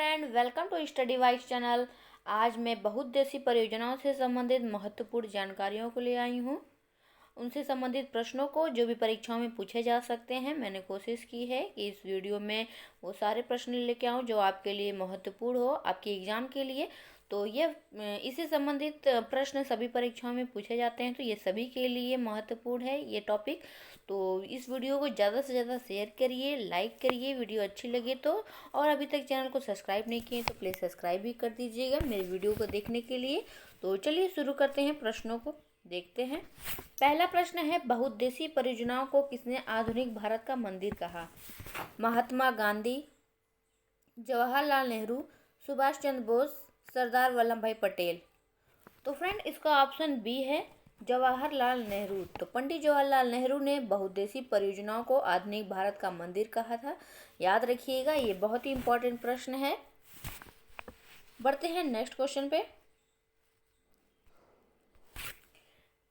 Friend, welcome to Study Wise channel. आज मैं बहुउद्देशीय परियोजनाओं से संबंधित महत्वपूर्ण जानकारियों को ले आई हूँ। उनसे संबंधित प्रश्नों को जो भी परीक्षाओं में पूछे जा सकते हैं, मैंने कोशिश की है कि इस वीडियो में वो सारे प्रश्न लेके आऊँ जो आपके लिए महत्वपूर्ण हो आपके एग्ज़ाम के लिए। तो ये इससे संबंधित प्रश्न सभी परीक्षाओं में पूछे जाते हैं, तो ये सभी के लिए महत्वपूर्ण है ये टॉपिक। तो इस वीडियो को ज़्यादा से ज़्यादा शेयर करिए, लाइक करिए वीडियो अच्छी लगे तो। और अभी तक चैनल को सब्सक्राइब नहीं किए तो प्लीज़ सब्सक्राइब भी कर दीजिएगा मेरे वीडियो को देखने के लिए। तो चलिए शुरू करते हैं, प्रश्नों को देखते हैं। पहला प्रश्न है, बहुउद्देशीय परियोजनाओं को किसने आधुनिक भारत का मंदिर कहा? महात्मा गांधी, जवाहरलाल नेहरू, सुभाष चंद्र बोस, सरदार वल्लभ भाई पटेल। तो फ्रेंड, इसका ऑप्शन बी है जवाहरलाल नेहरू। तो पंडित जवाहरलाल नेहरू ने बहुउद्देशीय परियोजनाओं को आधुनिक भारत का मंदिर कहा था। याद रखिएगा, ये बहुत ही इंपॉर्टेंट प्रश्न है। बढ़ते हैं नेक्स्ट क्वेश्चन पे।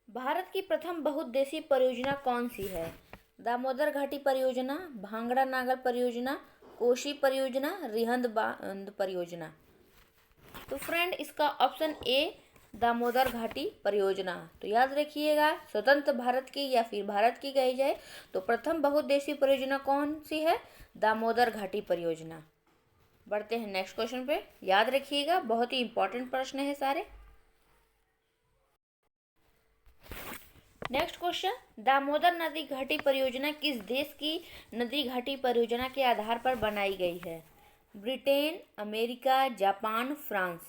भारत की प्रथम बहुउद्देशीय परियोजना कौन सी है? दामोदर घाटी परियोजना, भांगड़ा नागल परियोजना, कोसी परियोजना, रिहंद बांध परियोजना। तो फ्रेंड, इसका ऑप्शन ए दामोदर घाटी परियोजना। तो याद रखिएगा, स्वतंत्र भारत की या फिर भारत की कही जाए तो प्रथम बहुउद्देशीय परियोजना कौन सी है? दामोदर घाटी परियोजना। बढ़ते हैं नेक्स्ट क्वेश्चन पे। याद रखिएगा, बहुत ही इंपॉर्टेंट प्रश्न है सारे। नेक्स्ट क्वेश्चन, दामोदर नदी घाटी परियोजना किस देश की नदी घाटी परियोजना के आधार पर बनाई गई है? Britain, America, Japan, France.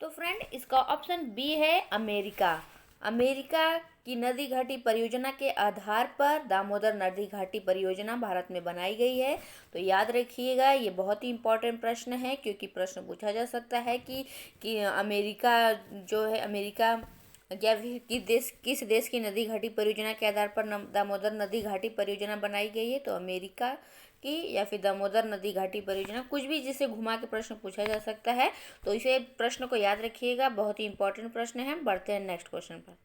तो फ्रेंड, इसका ऑप्शन बी है अमेरिका। अमेरिका की नदी घाटी परियोजना के आधार पर दामोदर नदी घाटी परियोजना भारत में बनाई गई है। तो याद रखिएगा, ये बहुत ही इंपॉर्टेंट प्रश्न है क्योंकि प्रश्न पूछा जा सकता है कि अमेरिका जो है, अमेरिका या किस देश की नदी घाटी परियोजना के आधार पर दामोदर नदी घाटी परियोजना बनाई गई है? तो अमेरिका की या फिर दामोदर नदी घाटी परियोजना, कुछ भी जिसे घुमा के प्रश्न पूछा जा सकता है। तो इसे प्रश्न को याद रखिएगा, बहुत ही इंपॉर्टेंट प्रश्न है। बढ़ते हैं नेक्स्ट क्वेश्चन पर।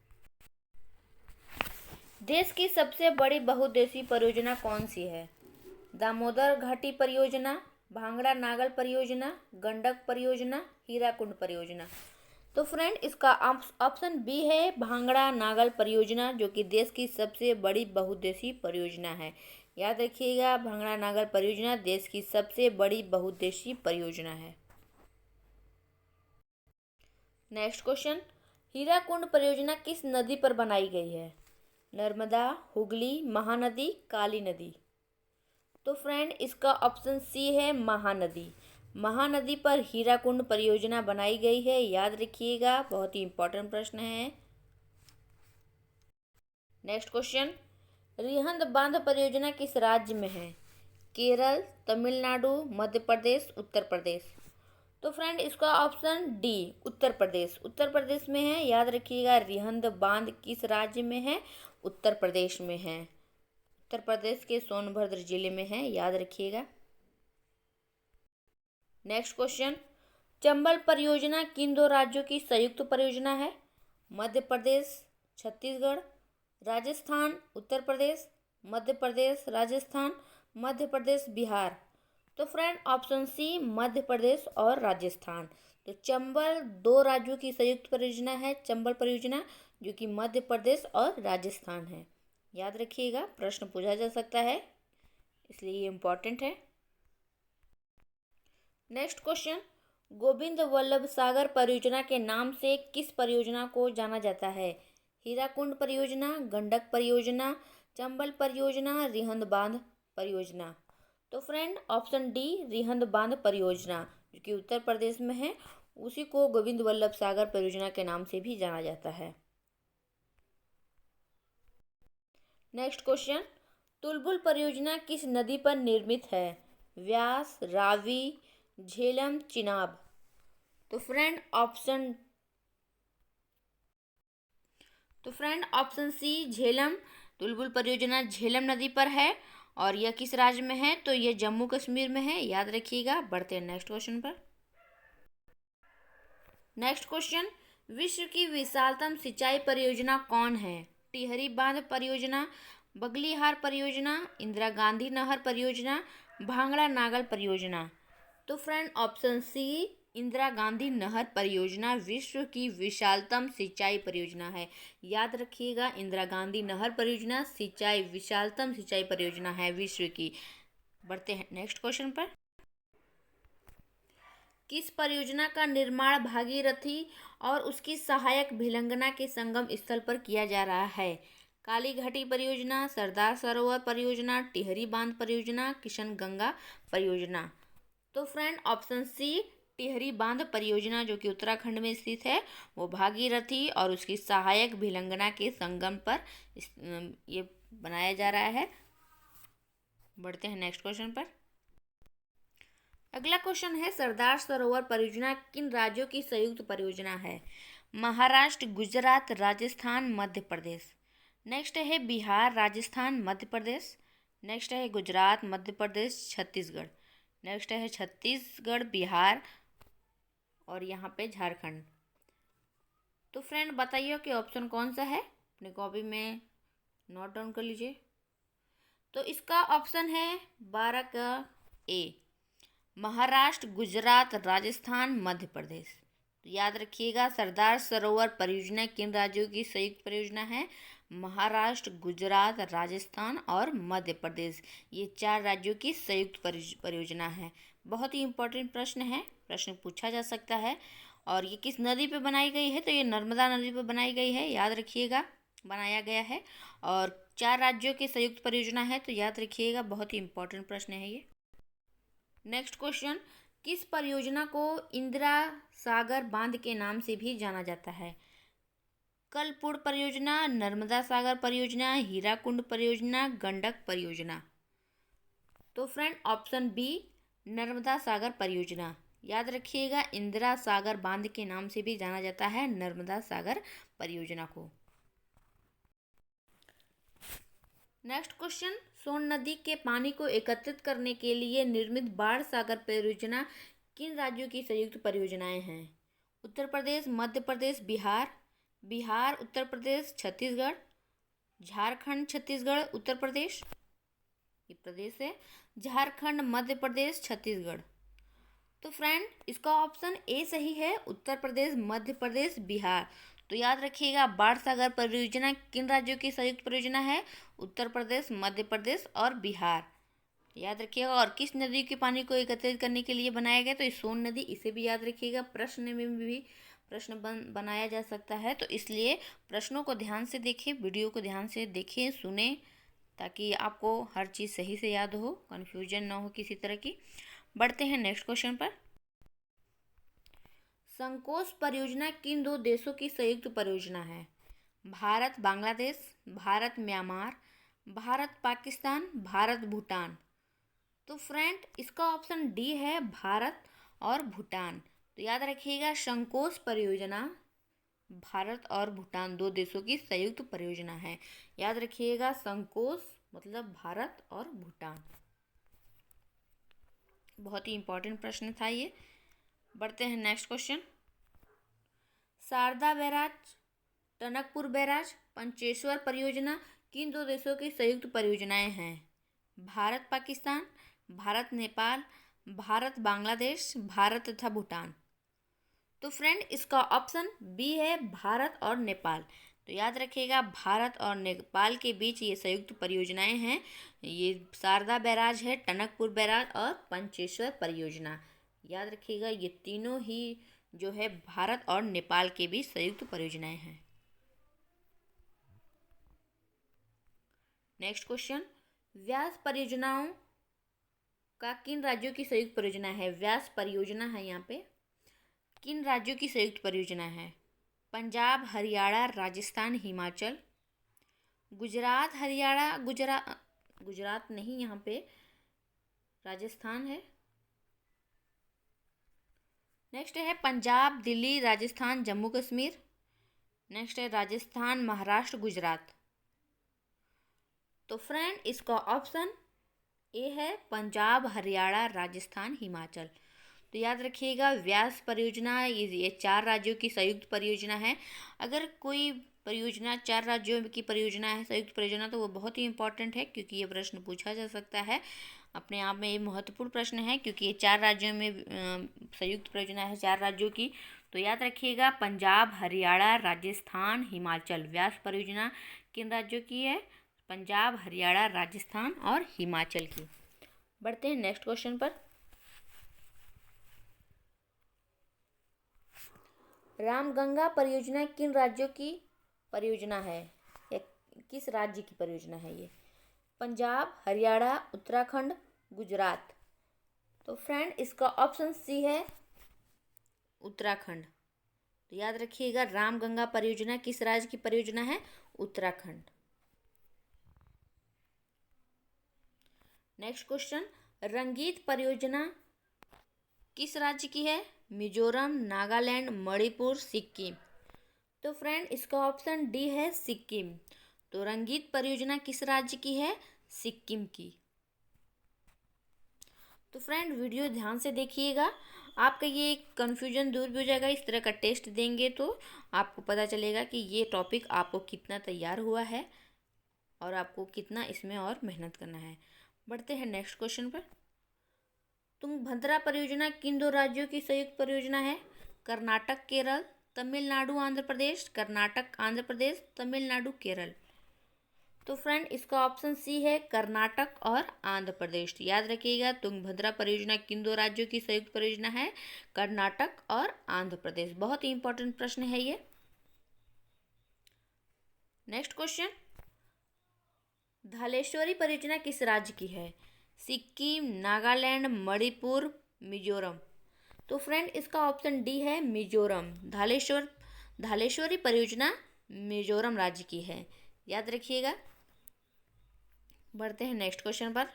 देश की सबसे बड़ी बहुउद्देशीय परियोजना कौन सी है? दामोदर घाटी परियोजना, भांगड़ा नागल परियोजना, गंडक परियोजना, हीराकुंड परियोजना। तो फ्रेंड, इसका ऑप्शन बी है भांगड़ा नागल परियोजना, जो कि देश की सबसे बड़ी बहुउद्देशीय परियोजना है। याद रखिएगा, भांगड़ा नागल परियोजना देश की सबसे बड़ी बहुउद्देशीय परियोजना है। नेक्स्ट क्वेश्चन, हीराकुंड परियोजना किस नदी पर बनाई गई है? नर्मदा, हुगली, महानदी, काली नदी। तो फ्रेंड, इसका ऑप्शन सी है महानदी। महानदी पर हीराकुंड परियोजना बनाई गई है। याद रखिएगा, बहुत ही इंपॉर्टेंट प्रश्न है। नेक्स्ट क्वेश्चन, रिहंद बांध परियोजना किस राज्य में है? केरल, तमिलनाडु, मध्य प्रदेश, उत्तर प्रदेश। तो फ्रेंड, इसका ऑप्शन डी उत्तर प्रदेश। उत्तर प्रदेश में है। याद रखिएगा, रिहंद बांध किस राज्य में है? उत्तर प्रदेश में है। उत्तर प्रदेश के सोनभद्र जिले में है। याद रखिएगा। नेक्स्ट क्वेश्चन, चंबल परियोजना किन दो राज्यों की संयुक्त परियोजना है? मध्य प्रदेश, छत्तीसगढ़, राजस्थान, उत्तर प्रदेश, मध्य प्रदेश, राजस्थान, मध्य प्रदेश, बिहार। तो फ्रेंड, ऑप्शन सी मध्य प्रदेश और राजस्थान। तो चंबल दो राज्यों की संयुक्त परियोजना है, चंबल परियोजना, जो कि मध्य प्रदेश और राजस्थान है। याद रखिएगा, प्रश्न पूछा जा सकता है, इसलिए ये इम्पॉर्टेंट है। नेक्स्ट क्वेश्चन, गोविंद वल्लभ सागर परियोजना के नाम से किस परियोजना को जाना जाता है? हीराकुंड परियोजना, गंडक परियोजना, चंबल परियोजना, रिहंद बांध परियोजना। तो फ्रेंड, ऑप्शन डी रिहंद बांध परियोजना, जो कि उत्तर प्रदेश में है, उसी को गोविंद वल्लभ सागर परियोजना के नाम से भी जाना जाता है। नेक्स्ट क्वेश्चन, तुलबुल परियोजना किस नदी पर निर्मित है? व्यास, रावी, झेलम, चिनाब। तो friend, option C Jhelum. Tulbul परियोजना झेलम नदी पर है और यह किस राज्य में है? तो यह जम्मू कश्मीर में है। याद रखिएगा। बढ़ते हैं नेक्स्ट क्वेश्चन पर। नेक्स्ट क्वेश्चन, विश्व की विशालतम सिंचाई परियोजना कौन है? टिहरी बांध परियोजना, बगलीहार परियोजना, इंदिरा गांधी नहर परियोजना, भांगड़ा नागल परियोजना। तो friend option C Indira Gandhi नहर परियोजना विश्व की विशालतम सिंचाई परियोजना है। याद रखिएगा, इंदिरा गांधी नहर परियोजना विशालतम सिंचाई परियोजना है विश्व की। बढ़ते हैं नेक्स्ट क्वेश्चन पर। किस परियोजना का निर्माण भागीरथी और उसकी सहायक भिलंगना के संगम स्थल पर किया जा रहा है? काली घाटी परियोजना, सरदार सरोवर परियोजना, टिहरी बांध परियोजना, किशन गंगा परियोजना। तो फ्रेंड ऑप्शन सी टिहरी बांध परियोजना जो कि उत्तराखंड में स्थित है, वो भागीरथी और उसकी सहायक भिलंगना के संगम पर ये बनाया जा रहा है। बढ़ते हैं नेक्स्ट क्वेश्चन पर। अगला क्वेश्चन है, सरदार सरोवर परियोजना किन राज्यों की संयुक्त परियोजना है? महाराष्ट्र, गुजरात, राजस्थान, मध्य प्रदेश। नेक्स्ट है बिहार, राजस्थान, मध्य प्रदेश। नेक्स्ट है गुजरात, मध्य प्रदेश, छत्तीसगढ़। नेक्स्ट है छत्तीसगढ़, बिहार और यहाँ पे झारखंड। तो फ्रेंड बताइए कि ऑप्शन कौन सा है, अपने कॉपी में नोट डाउन कर लीजिए। तो इसका ऑप्शन है 12 का ए, महाराष्ट्र, गुजरात, राजस्थान, मध्य प्रदेश। तो याद रखिएगा, सरदार सरोवर परियोजना किन राज्यों की संयुक्त परियोजना है? महाराष्ट्र, गुजरात, राजस्थान और मध्य प्रदेश, ये 4 राज्यों की संयुक्त परियोजना है। बहुत ही इम्पोर्टेंट प्रश्न है, प्रश्न पूछा जा सकता है। और ये किस नदी पे बनाई गई है? तो ये नर्मदा नदी पे बनाई गई है, याद रखिएगा, बनाया गया है। और 4 राज्यों की संयुक्त परियोजना है, तो याद रखिएगा, बहुत ही इम्पोर्टेंट प्रश्न है ये। नेक्स्ट क्वेश्चन, किस परियोजना को इंदिरा सागर बांध के नाम से भी जाना जाता है? कलपुड़ परियोजना, नर्मदा सागर परियोजना, हीराकुंड परियोजना, गंडक परियोजना। तो फ्रेंड ऑप्शन बी नर्मदा सागर परियोजना। याद रखिएगा, इंदिरा सागर बांध के नाम से भी जाना जाता है नर्मदा सागर परियोजना को। नेक्स्ट क्वेश्चन, सोन नदी के पानी को एकत्रित करने के लिए निर्मित बाढ़ सागर परियोजना किन राज्यों की संयुक्त परियोजनाएं हैं? उत्तर प्रदेश, मध्य प्रदेश, बिहार, उत्तर प्रदेश, छत्तीसगढ़, झारखंड, छत्तीसगढ़, उत्तर प्रदेश, ये प्रदेश है, झारखंड, मध्य प्रदेश, छत्तीसगढ़। तो फ्रेंड इसका ऑप्शन ए सही है, उत्तर प्रदेश, मध्य प्रदेश, बिहार। तो याद रखिएगा, बाढ़ सागर परियोजना किन राज्यों की संयुक्त परियोजना है? उत्तर प्रदेश, मध्य प्रदेश और बिहार। याद रखिएगा। और किस नदी के पानी को एकत्रित करने के लिए बनाया गया? तो ये सोन नदी, इसे भी याद रखिएगा, प्रश्न में भी प्रश्न बनाया जा सकता है। तो इसलिए प्रश्नों को ध्यान से देखें, वीडियो को ध्यान से देखें, सुने, ताकि आपको हर चीज़ सही से याद हो, कन्फ्यूजन ना हो किसी तरह की। बढ़ते हैं नेक्स्ट क्वेश्चन पर। संकोच परियोजना किन 2 देशों की संयुक्त परियोजना है? भारत बांग्लादेश, भारत म्यांमार, भारत पाकिस्तान, भारत भूटान। तो फ्रेंड इसका ऑप्शन डी है, भारत और भूटान। तो याद रखिएगा, संकोच परियोजना भारत और भूटान 2 देशों की संयुक्त परियोजना है। याद रखिएगा, संकोच मतलब भारत और भूटान। बहुत ही इंपॉर्टेंट प्रश्न था ये। बढ़ते हैं next question. Sharda barrage, Tanakpur barrage, Pancheshwar परियोजना किन 2 देशों की संयुक्त परियोजनाएं हैं? भारत पाकिस्तान, भारत नेपाल, भारत बांग्लादेश, भारत तथा भूटान। तो फ्रेंड इसका ऑप्शन बी है, भारत और नेपाल। तो याद रखिएगा, भारत और नेपाल के बीच ये संयुक्त परियोजनाएं हैं। ये शारदा बैराज है, टनकपुर बैराज और पंचेश्वर परियोजना। याद रखिएगा, ये तीनों ही जो है भारत और नेपाल के बीच संयुक्त परियोजनाएं हैं। नेक्स्ट क्वेश्चन, व्यास परियोजनाओं का किन राज्यों की संयुक्त परियोजना है? व्यास परियोजना है, यहाँ पे किन राज्यों की संयुक्त परियोजना है? पंजाब, हरियाणा, राजस्थान, हिमाचल, गुजरात, हरियाणा, गुजरात नहीं, यहाँ पे राजस्थान है। नेक्स्ट है पंजाब, दिल्ली, राजस्थान, जम्मू कश्मीर। नेक्स्ट है राजस्थान, महाराष्ट्र, गुजरात। तो फ्रेंड इसका ऑप्शन ए है, पंजाब, हरियाणा, राजस्थान, हिमाचल। तो याद रखिएगा, व्यास परियोजना ये 4 राज्यों की संयुक्त परियोजना है। अगर कोई परियोजना 4 राज्यों की परियोजना है, संयुक्त परियोजना, तो वो बहुत ही इंपॉर्टेंट है, क्योंकि ये प्रश्न पूछा जा सकता है। अपने आप में ये महत्वपूर्ण प्रश्न है, क्योंकि ये 4 राज्यों में संयुक्त परियोजना है, 4 राज्यों की। तो याद रखिएगा, पंजाब, हरियाणा, राजस्थान, हिमाचल। व्यास परियोजना किन राज्यों की है? पंजाब, हरियाणा, राजस्थान और हिमाचल की। बढ़ते हैं नेक्स्ट क्वेश्चन पर। रामगंगा परियोजना किन राज्यों की परियोजना है, या किस राज्य की परियोजना है ये? पंजाब, हरियाणा, उत्तराखंड, गुजरात। तो फ्रेंड, इसका ऑप्शन सी है उत्तराखंड। तो याद रखिएगा, रामगंगा परियोजना किस राज्य की परियोजना है? उत्तराखंड। नेक्स्ट क्वेश्चन, रंगीत परियोजना किस राज्य की है? मिजोरम, नागालैंड, मणिपुर, सिक्किम। तो फ्रेंड, इसका ऑप्शन डी है सिक्किम। तो रंगीत परियोजना किस राज्य की है? सिक्किम की। तो फ्रेंड, वीडियो ध्यान से देखिएगा, आपका ये कन्फ्यूजन दूर भी हो जाएगा। इस तरह का टेस्ट देंगे तो आपको पता चलेगा कि ये टॉपिक आपको कितना तैयार हुआ है और आपको कितना इसमें और मेहनत करना है। बढ़ते हैं नेक्स्ट क्वेश्चन पर। तुंगभद्रा परियोजना किन 2 राज्यों की संयुक्त परियोजना है? कर्नाटक, केरल, तमिलनाडु, आंध्र प्रदेश। कर्नाटक, आंध्र प्रदेश, तमिलनाडु, केरल। तो फ्रेंड, इसका ऑप्शन सी है कर्नाटक और आंध्र प्रदेश। याद रखिएगा, तुंगभद्रा परियोजना किन 2 राज्यों की संयुक्त परियोजना है? कर्नाटक और आंध्र प्रदेश। बहुत ही इंपॉर्टेंट प्रश्न है ये। नेक्स्ट क्वेश्चन, धालेश्वरी परियोजना किस राज्य की है? सिक्किम, नागालैंड, मणिपुर, मिजोरम। तो फ्रेंड, इसका ऑप्शन डी है मिजोरम। धालेश्वरी परियोजना मिजोरम राज्य की है। याद रखिएगा। बढ़ते हैं नेक्स्ट क्वेश्चन पर।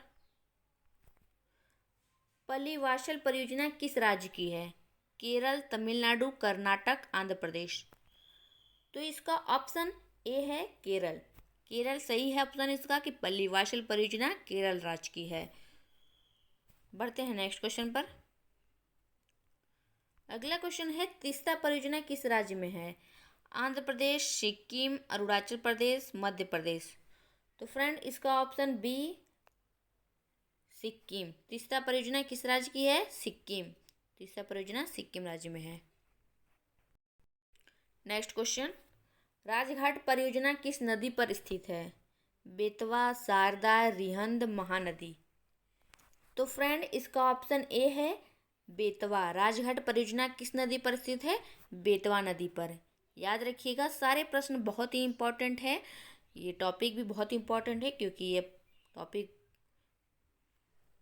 पल्लीवाशल परियोजना किस राज्य की है? केरल, तमिलनाडु, कर्नाटक, आंध्र प्रदेश। तो इसका ऑप्शन ए है केरल। केरल सही है ऑप्शन इसका, कि पल्लीवाशल परियोजना केरल राज्य की है। बढ़ते हैं नेक्स्ट क्वेश्चन पर। अगला क्वेश्चन है, तीस्ता परियोजना किस राज्य में है? आंध्र प्रदेश, सिक्किम, अरुणाचल प्रदेश, मध्य प्रदेश। तो फ्रेंड, इसका ऑप्शन बी सिक्किम। तीस्ता परियोजना किस राज्य की है? सिक्किम। तीस्ता परियोजना सिक्किम राज्य में है। नेक्स्ट क्वेश्चन, राजघाट परियोजना किस नदी पर स्थित है? बेतवा, शारदा, रिहंद, महानदी। तो फ्रेंड, इसका ऑप्शन ए है बेतवा। राजघाट परियोजना किस नदी पर स्थित है? बेतवा नदी पर। याद रखिएगा, सारे प्रश्न बहुत ही इंपॉर्टेंट है। ये टॉपिक भी बहुत इंपॉर्टेंट है, क्योंकि ये टॉपिक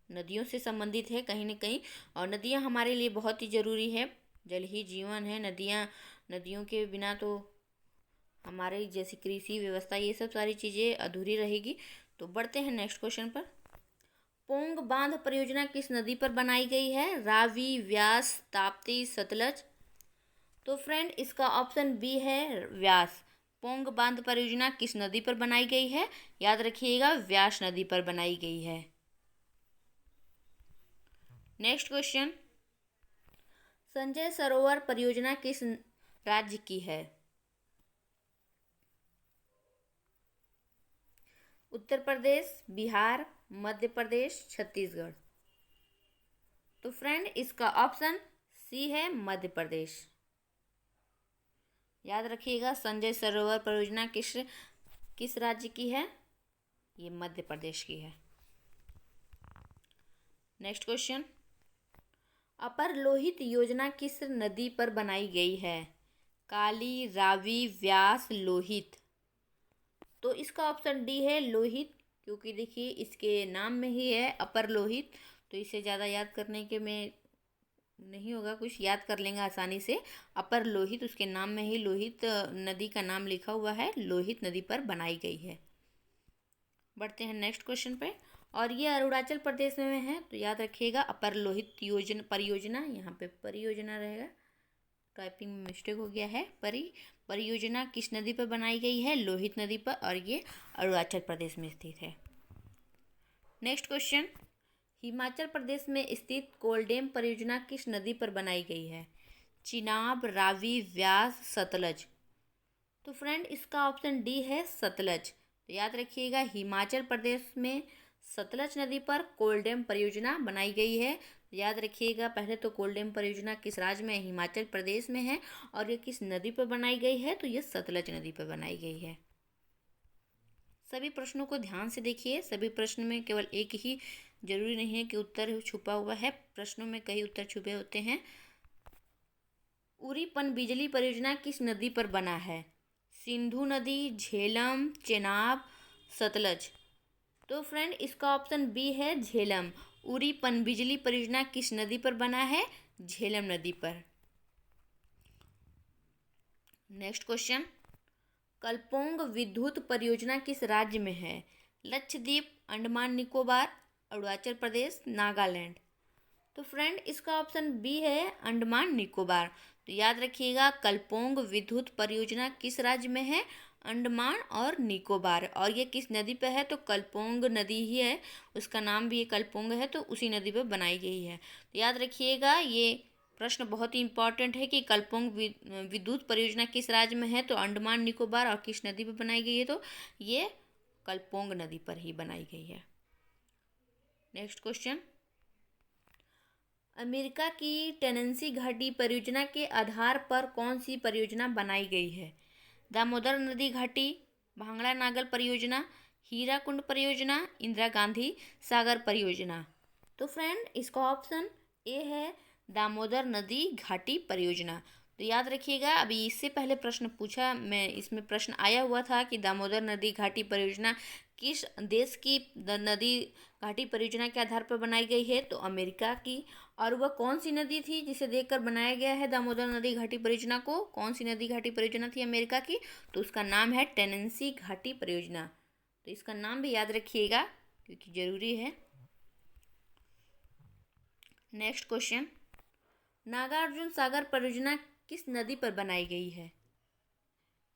नदियों से संबंधित है कहीं ना कहीं, और नदियाँ हमारे लिए बहुत ही ज़रूरी है। जल ही जीवन है। नदियों के बिना तो हमारे जैसी कृषि व्यवस्था, ये सब सारी चीज़ें अधूरी रहेगी। तो बढ़ते हैं नेक्स्ट क्वेश्चन पर। पोंग बांध परियोजना किस नदी पर बनाई गई है? रावी, व्यास, ताप्ती, सतलज। तो फ्रेंड, इसका ऑप्शन बी है व्यास। पोंग बांध परियोजना किस नदी पर बनाई गई है? याद रखिएगा, व्यास नदी पर बनाई गई है। नेक्स्ट क्वेश्चन, संजय सरोवर परियोजना किस राज्य की है? उत्तर प्रदेश, बिहार, मध्य प्रदेश, छत्तीसगढ़। तो फ्रेंड, इसका ऑप्शन सी है मध्य प्रदेश। याद रखिएगा, संजय सरोवर परियोजना किस राज्य की है? ये मध्य प्रदेश की है। नेक्स्ट क्वेश्चन, अपर लोहित योजना किस नदी पर बनाई गई है? काली, रावी, व्यास, लोहित। तो इसका ऑप्शन डी है लोहित, क्योंकि देखिए इसके नाम में ही है अपर लोहित। तो इसे ज़्यादा याद करने के में नहीं होगा, कुछ याद कर लेंगे आसानी से। अपर लोहित, उसके नाम में ही लोहित नदी का नाम लिखा हुआ है, लोहित नदी पर बनाई गई है। बढ़ते हैं नेक्स्ट क्वेश्चन पे, और ये अरुणाचल प्रदेश में है। तो याद रखिएगा, अपर लोहित परियोजना, यहाँ पे परियोजना रहेगा, टाइपिंग में मिस्टेक हो गया है। परियोजना किस नदी पर बनाई गई है? लोहित नदी पर, और ये अरुणाचल प्रदेश में स्थित है। नेक्स्ट क्वेश्चन, हिमाचल प्रदेश में स्थित कोलडेम परियोजना किस नदी पर बनाई गई है? चिनाब, रावी, व्यास, सतलज। तो फ्रेंड, इसका ऑप्शन डी है सतलज। तो याद रखिएगा, हिमाचल प्रदेश में सतलज नदी पर कोलडैम परियोजना बनाई गई है। याद रखिएगा, पहले तो कोलडैम परियोजना किस राज्य में है? हिमाचल प्रदेश में है। और ये किस नदी पर बनाई गई है? तो ये सतलज नदी पर बनाई गई है। सभी प्रश्नों को ध्यान से देखिए। सभी प्रश्न में केवल एक ही, जरूरी नहीं है कि उत्तर छुपा हुआ है, प्रश्नों में कई उत्तर छुपे होते हैं। उरी पनबिजली परियोजना किस नदी पर बना है? सिंधु नदी, झेलम, चेनाब, सतलज। तो फ्रेंड, इसका ऑप्शन बी है झेलम। उरी पनबिजली परियोजना किस नदी पर बना है? झेलम नदी पर। नेक्स्ट क्वेश्चन, कलपोंग विद्युत परियोजना किस राज्य में है? लक्षद्वीप, अंडमान निकोबार, अरुणाचल प्रदेश, नागालैंड। तो फ्रेंड, इसका ऑप्शन बी है अंडमान निकोबार। तो याद रखिएगा, कलपोंग विद्युत परियोजना किस राज्य में है? अंडमान और निकोबार। और ये किस नदी पे है? तो कलपोंग नदी ही है, उसका नाम भी ये कलपोंग है, तो उसी नदी पे बनाई गई है। तो याद रखिएगा, ये प्रश्न बहुत ही इंपॉर्टेंट है कि कलपोंग विद्युत परियोजना किस राज्य में है? तो अंडमान निकोबार। और किस नदी पे बनाई गई है? तो ये कलपोंग नदी पर ही बनाई गई है। नेक्स्ट क्वेश्चन, अमेरिका की टेनेंसी घाटी परियोजना के आधार पर कौन सी परियोजना बनाई गई है? दामोदर नदी घाटी, भांगड़ा नागल परियोजना, हीराकुंड परियोजना, इंदिरा गांधी सागर परियोजना। तो फ्रेंड, इसका ऑप्शन ए है दामोदर नदी घाटी परियोजना। तो याद रखिएगा, अभी इससे पहले प्रश्न पूछा मैं, इसमें प्रश्न आया हुआ था कि दामोदर नदी घाटी परियोजना किस देश की नदी घाटी परियोजना के आधार पर बनाई गई है? तो अमेरिका की। और वह कौन सी नदी थी जिसे देखकर बनाया गया है दामोदर नदी घाटी परियोजना को? कौन सी नदी घाटी परियोजना थी अमेरिका की? तो उसका नाम है टेनेंसी घाटी परियोजना। तो इसका नाम भी याद रखिएगा क्योंकि जरूरी है। नेक्स्ट क्वेश्चन, नागार्जुन सागर परियोजना किस नदी पर बनाई गई है?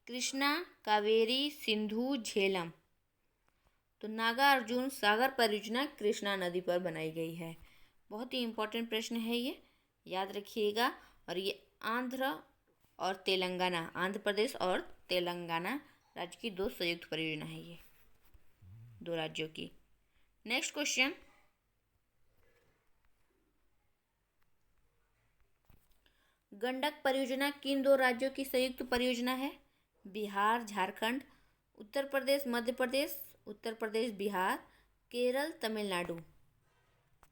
कृष्णा, कावेरी, सिंधु, झेलम। तो नागार्जुन सागर परियोजना कृष्णा नदी पर बनाई गई है। बहुत ही इम्पोर्टेंट प्रश्न है ये, याद रखिएगा। और ये आंध्र और तेलंगाना, आंध्र प्रदेश और तेलंगाना राज्य की दो संयुक्त परियोजना है ये, दो राज्यों की। नेक्स्ट क्वेश्चन, गंडक परियोजना किन दो राज्यों की संयुक्त परियोजना है? बिहार, झारखंड, उत्तर प्रदेश, मध्य प्रदेश, उत्तर प्रदेश, बिहार, केरल, तमिलनाडु।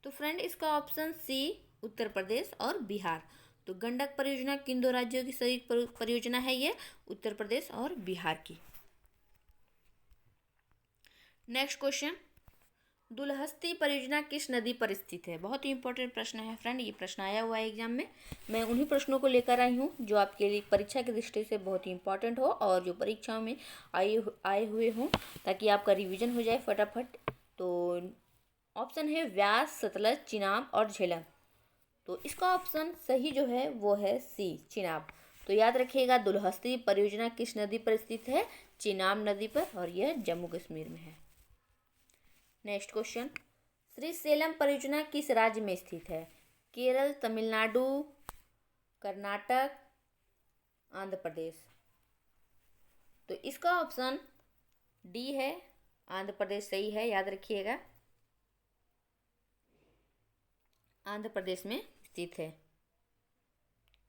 तो फ्रेंड, इसका ऑप्शन सी उत्तर प्रदेश और बिहार। तो गंडक परियोजना किन दो राज्यों की संयुक्त परियोजना है? ये उत्तर प्रदेश और बिहार की। नेक्स्ट क्वेश्चन, दुलहस्ती परियोजना किस नदी पर स्थित है? बहुत ही इंपॉर्टेंट प्रश्न है फ्रेंड, ये प्रश्न आया हुआ है एग्जाम में। मैं उन्हीं प्रश्नों को लेकर आई हूँ जो आपके लिए परीक्षा की दृष्टि से बहुत ही इंपॉर्टेंट हो और जो परीक्षाओं में आए हुए हों, ताकि आपका रिवीजन हो जाए फटाफट। तो ऑप्शन है व्यास, सतलज, चिनाब और झेलम। तो इसका ऑप्शन सही जो है वो है सी, चिनाब। तो याद रखिएगा, दुलहस्ती परियोजना किस नदी पर स्थित है? चिनाब नदी पर, और यह जम्मू कश्मीर में है। नेक्स्ट क्वेश्चन, श्रीशैलम परियोजना किस राज्य में स्थित है? केरल, तमिलनाडु, कर्नाटक, आंध्र प्रदेश। तो इसका ऑप्शन डी है, आंध्र प्रदेश सही है, याद रखिएगा, आंध्र प्रदेश में स्थित है।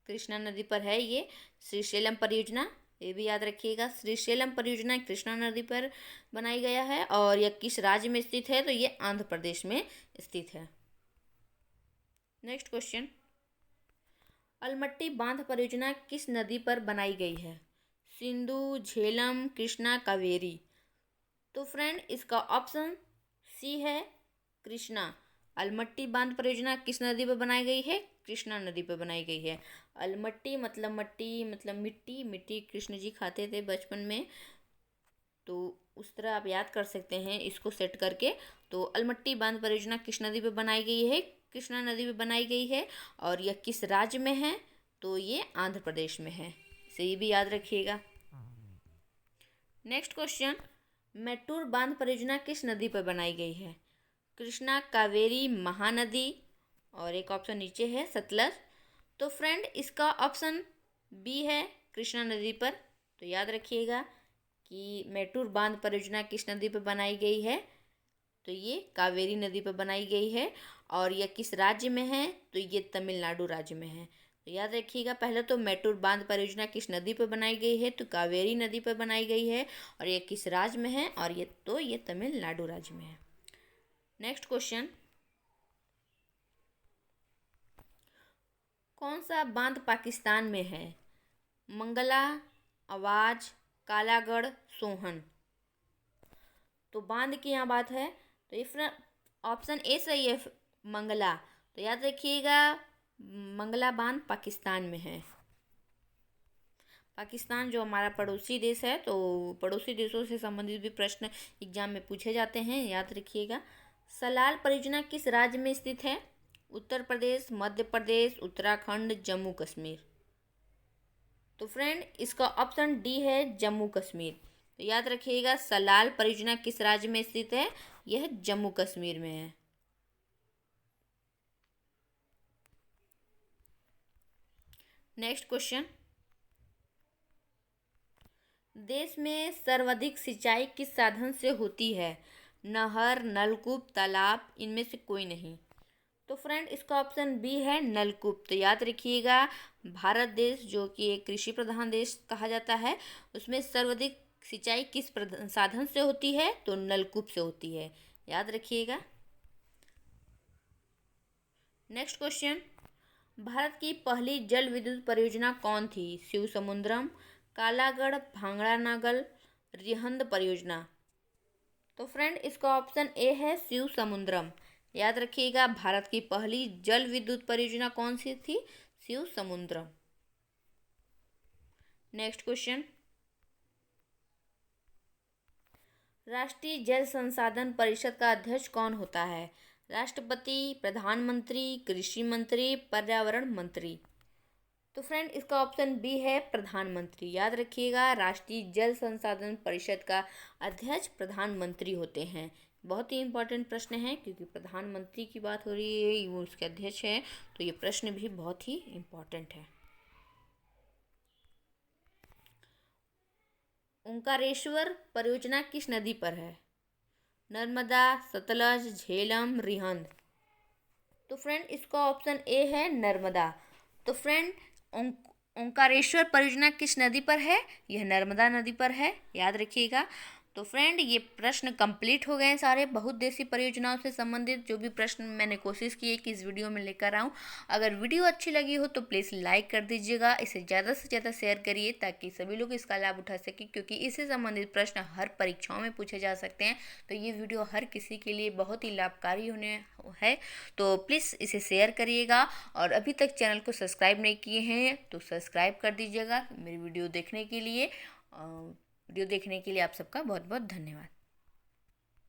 कृष्णा नदी पर है ये श्रीशैलम परियोजना, ये भी याद रखिएगा। श्रीशैलम परियोजना कृष्णा नदी पर बनाई गया है और यह किस राज्य में स्थित है? तो ये आंध्र प्रदेश में स्थित है। नेक्स्ट क्वेश्चन, अलमट्टी बांध परियोजना किस नदी पर बनाई गई है? सिंधु, झेलम, कृष्णा, कावेरी। तो फ्रेंड, इसका ऑप्शन सी है कृष्णा। अलमट्टी बांध परियोजना किस नदी पर बनाई गई है? कृष्णा नदी पर बनाई गई है। अलमट्टी मतलब मट्टी, मतलब मिट्टी, मिट्टी कृष्ण जी खाते थे बचपन में, तो उस तरह आप याद कर सकते हैं इसको सेट करके। तो अलमट्टी बांध परियोजना किस नदी पर बनाई गई है? कृष्णा नदी पर बनाई गई है। और यह किस राज्य में है? तो ये आंध्र प्रदेश में है, इसे ये भी याद रखिएगा। नेक्स्ट क्वेश्चन, मैटूर बांध परियोजना किस नदी पर बनाई गई है? कृष्णा, कावेरी, महानदी, और एक ऑप्शन नीचे है सतलज। तो फ्रेंड, इसका ऑप्शन बी है कृष्णा नदी पर। तो याद रखिएगा कि मैटूर बांध परियोजना किस नदी पर बनाई गई है? तो ये कावेरी नदी पर बनाई गई है। और यह किस राज्य में है? तो ये तमिलनाडु राज्य में है। तो याद रखिएगा, पहले तो मैटूर बांध परियोजना किस नदी पर बनाई गई है? तो कावेरी नदी पर बनाई गई है। और ये किस राज्य में है? और ये तमिलनाडु राज्य में है। नेक्स्ट क्वेश्चन, कौन सा बांध पाकिस्तान में है? मंगला, अवाज, कालागढ़, सोहन। तो बांध की यहाँ बात है तो ये ऑप्शन ए सही है, मंगला। तो याद रखिएगा, मंगला बांध पाकिस्तान में है। पाकिस्तान जो हमारा पड़ोसी देश है, तो पड़ोसी देशों से संबंधित भी प्रश्न एग्जाम में पूछे जाते हैं, याद रखिएगा। सलाल परियोजना किस राज्य में स्थित है? उत्तर प्रदेश, मध्य प्रदेश, उत्तराखंड, जम्मू कश्मीर। तो फ्रेंड, इसका ऑप्शन डी है, जम्मू कश्मीर। तो याद रखिएगा, सलाल परियोजना किस राज्य में स्थित है? यह जम्मू कश्मीर में है। नेक्स्ट क्वेश्चन, देश में सर्वाधिक सिंचाई किस साधन से होती है? नहर, नलकूप, तालाब, इनमें से कोई नहीं। तो फ्रेंड, इसका ऑप्शन बी है, नलकूप। तो याद रखिएगा, भारत देश जो कि एक कृषि प्रधान देश कहा जाता है, उसमें सर्वाधिक सिंचाई किस साधन से होती है? तो नलकूप से होती है, याद रखिएगा। नेक्स्ट क्वेश्चन, भारत की पहली जल विद्युत परियोजना कौन थी? शिव समुद्रम, कालागढ़, भांगड़ा नागल, रिहंद परियोजना। तो फ्रेंड, इसका ऑप्शन ए है, शिव समुद्रम। याद रखिएगा, भारत की पहली जल विद्युत परियोजना कौन सी थी? शिव समुद्रम। नेक्स्ट क्वेश्चन, राष्ट्रीय जल संसाधन परिषद का अध्यक्ष कौन होता है? राष्ट्रपति, प्रधानमंत्री, कृषि मंत्री, पर्यावरण मंत्री। तो फ्रेंड, इसका ऑप्शन बी है, प्रधानमंत्री। याद रखिएगा, राष्ट्रीय जल संसाधन परिषद का अध्यक्ष प्रधानमंत्री होते हैं। बहुत ही इंपॉर्टेंट प्रश्न है, क्योंकि प्रधानमंत्री की बात हो रही है, वो उसके अध्यक्ष है, तो ये प्रश्न भी बहुत ही इंपॉर्टेंट है। ओंकारेश्वर परियोजना किस नदी पर है? नर्मदा, सतलज, झेलम, रिहंद। तो फ्रेंड, इसका ऑप्शन ए है, नर्मदा। तो फ्रेंड, ओंकारेश्वर परियोजना किस नदी पर है? यह नर्मदा नदी पर है, याद रखिएगा। तो फ्रेंड, ये प्रश्न कंप्लीट हो गए हैं सारे बहुउद्देशीय परियोजनाओं से संबंधित जो भी प्रश्न मैंने कोशिश की है कि इस वीडियो में लेकर आऊँ। अगर वीडियो अच्छी लगी हो तो प्लीज़ लाइक कर दीजिएगा, इसे ज़्यादा से ज़्यादा शेयर करिए ताकि सभी लोग इसका लाभ उठा सकें, क्योंकि इससे संबंधित प्रश्न हर परीक्षाओं में पूछे जा सकते हैं। तो ये वीडियो हर किसी के लिए बहुत ही लाभकारी होने है, तो प्लीज़ इसे शेयर करिएगा। और अभी तक चैनल को सब्सक्राइब नहीं किए हैं तो सब्सक्राइब कर दीजिएगा। मेरी वीडियो देखने के लिए आप सबका बहुत बहुत धन्यवाद।